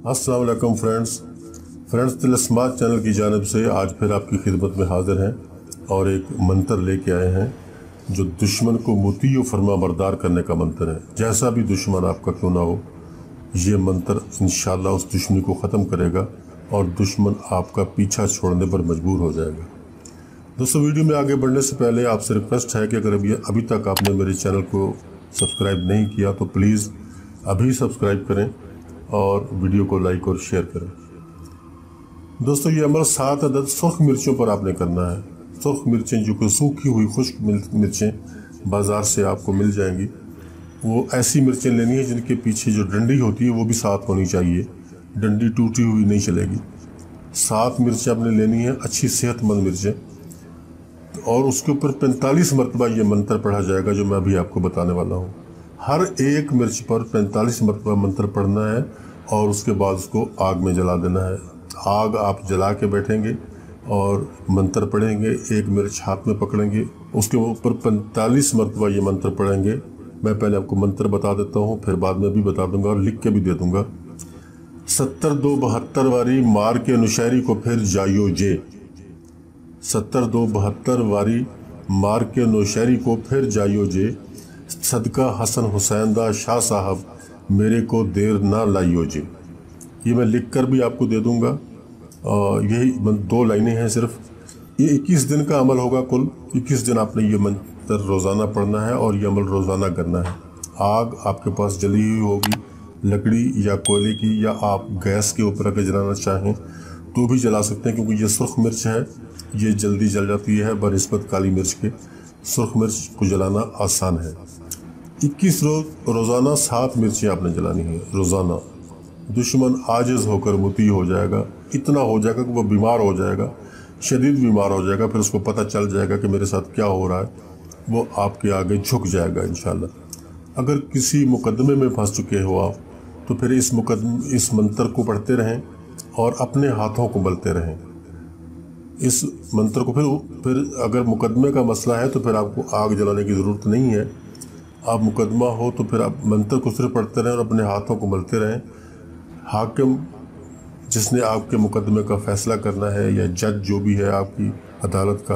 अस्सलाम वालेकुम friends तिलस्मात channel की जानिब से आज फिर आपकी खिदमत में हाजिर हैं और एक मंतर लेके आए हैं जो दुश्मन को मुती व फरमा बरदार करने का मंतर है। जैसा भी दुश्मन आपका क्यों ना हो, ये मंतर इंशाअल्लाह उस दुश्मनी को ख़त्म करेगा और दुश्मन आपका पीछा छोड़ने पर मजबूर हो जाएगा। दोस्तों, वीडियो में आगे बढ़ने से पहले आपसे रिक्वेस्ट है कि अगर अभी तक आपने मेरे चैनल को सब्सक्राइब नहीं किया तो प्लीज़ अभी सब्सक्राइब करें और वीडियो को लाइक और शेयर करें। दोस्तों, ये अमल 7 अदद सुर्ख मिर्चों पर आपने करना है। सुर्ख मिर्चें जो कि सूखी हुई खुश्क मिर्चें बाज़ार से आपको मिल जाएंगी, वो ऐसी मिर्चें लेनी है जिनके पीछे जो डंडी होती है वो भी 7 होनी चाहिए। डंडी टूटी हुई नहीं चलेगी। 7 मिर्चें आपने लेनी है, अच्छी सेहतमंद मिर्चें, और उसके ऊपर 45 मरतबा ये मंत्र पढ़ा जाएगा जो मैं अभी आपको बताने वाला हूँ। हर एक मिर्च पर 45 मरतबा मंत्र पढ़ना है और उसके बाद उसको आग में जला देना है। आग आप जला के बैठेंगे और मंत्र पढ़ेंगे, एक मिर्च हाथ में पकड़ेंगे, उसके ऊपर 45 मरतबा ये मंत्र पढ़ेंगे। मैं पहले आपको मंत्र बता देता हूँ, फिर बाद में भी बता दूंगा और लिख के भी दे दूंगा। 70-2-72 वारी मार के नुशायरी को फिर जाइयो जे। 70-2-72 वारी मार के नौशहरी को फिर जाइयो जे। सदका हसन हुसैन दा शाह साहब मेरे को देर ना लाइयो जे। ये मैं लिख कर भी आपको दे दूंगा। यही 2 लाइनें हैं सिर्फ। ये 21 दिन का अमल होगा। कुल 21 दिन आपने ये मंत्र रोज़ाना पढ़ना है और ये अमल रोज़ाना करना है। आग आपके पास जली हुई होगी, लकड़ी या कोयले की, या आप गैस के ऊपर अगर जलाना चाहें तो भी जला सकते हैं, क्योंकि ये सुर्ख मिर्च है, ये जल्दी जल जाती है बनिस्बत काली मिर्च के। सुर्ख मिर्च को जलाना आसान है। 21 रोज़ाना 7 मिर्चें आपने जलानी है रोज़ाना। दुश्मन आजिज़ होकर मुती हो जाएगा, इतना हो जाएगा कि वो बीमार हो जाएगा, शदीद बीमार हो जाएगा। फिर उसको पता चल जाएगा कि मेरे साथ क्या हो रहा है, वो आपके आगे झुक जाएगा इंशाल्लाह। अगर किसी मुकदमे में फंस चुके हो आप, तो फिर इस मंत्र को पढ़ते रहें और अपने हाथों को मलते रहें इस मंत्र को। फिर अगर मुकदमे का मसला है तो फिर आपको आग जलाने की ज़रूरत नहीं है। आप मुकदमा हो तो फिर आप मंत्र को सिर्फ पढ़ते रहें और अपने हाथों को मलते रहें। हाकिम जिसने आपके मुकदमे का फ़ैसला करना है, या जज जो भी है आपकी अदालत का,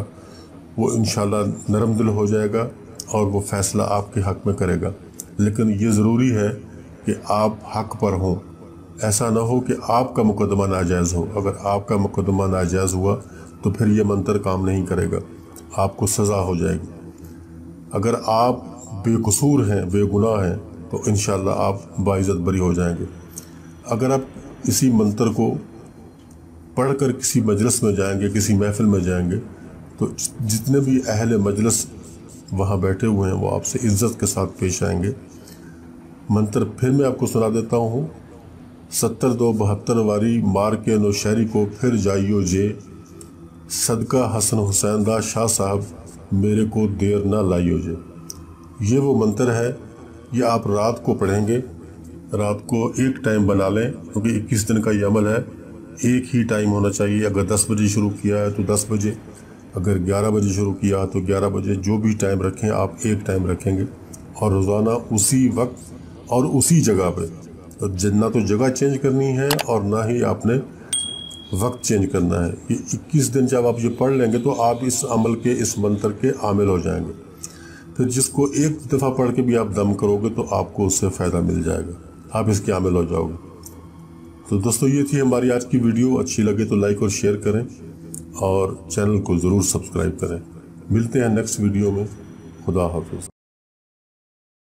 वो इंशाल्लाह नरम दिल हो जाएगा और वो फ़ैसला आपके हक़ में करेगा। लेकिन ये ज़रूरी है कि आप हक़ पर हों। ऐसा ना हो कि आपका मुकदमा नाजायज़ हो। अगर आपका मुकदमा नाजायज़ हुआ तो फिर ये मंत्र काम नहीं करेगा, आपको सज़ा हो जाएगी। अगर आप बेकसूर हैं, बेगुनाह हैं, तो इंशाल्लाह आप बाइज़्ज़त बरी हो जाएंगे। अगर आप इसी मंत्र को पढ़कर किसी मजलिस में जाएंगे, किसी महफिल में जाएंगे, तो जितने भी अहले मजलिस वहाँ बैठे हुए हैं वो आपसे इज़्ज़त के साथ पेश आएंगे। मंत्र फिर मैं आपको सुना देता हूँ। 70-2-72 वारी मार के नौशहरी को फिर जाइयो जे। सदका हसन हुसैन दा शाह साहब मेरे को देर ना लाइयो जे। ये वो मंत्र है, ये आप रात को पढ़ेंगे। रात को एक टाइम बना लें, क्योंकि 21 दिन का ये अमल है। एक ही टाइम होना चाहिए। अगर 10 बजे शुरू किया है तो 10 बजे, अगर 11 बजे शुरू किया तो 11 बजे, जो भी टाइम रखें आप एक टाइम रखेंगे और रोज़ाना उसी वक्त और उसी जगह पे। तो ना तो जगह चेंज करनी है और ना ही आपने वक्त चेंज करना है। ये 21 दिन जब आप ये पढ़ लेंगे तो आप इस अमल के, इस मंत्र के आमिल हो जाएंगे। फिर जिसको एक दफ़ा पढ़ के भी आप दम करोगे तो आपको उससे फ़ायदा मिल जाएगा, आप इसके आमिल हो जाओगे। तो दोस्तों, ये थी हमारी आज की वीडियो। अच्छी लगे तो लाइक और शेयर करें और चैनल को ज़रूर सब्सक्राइब करें। मिलते हैं नेक्स्ट वीडियो में। खुदा हाफिज़।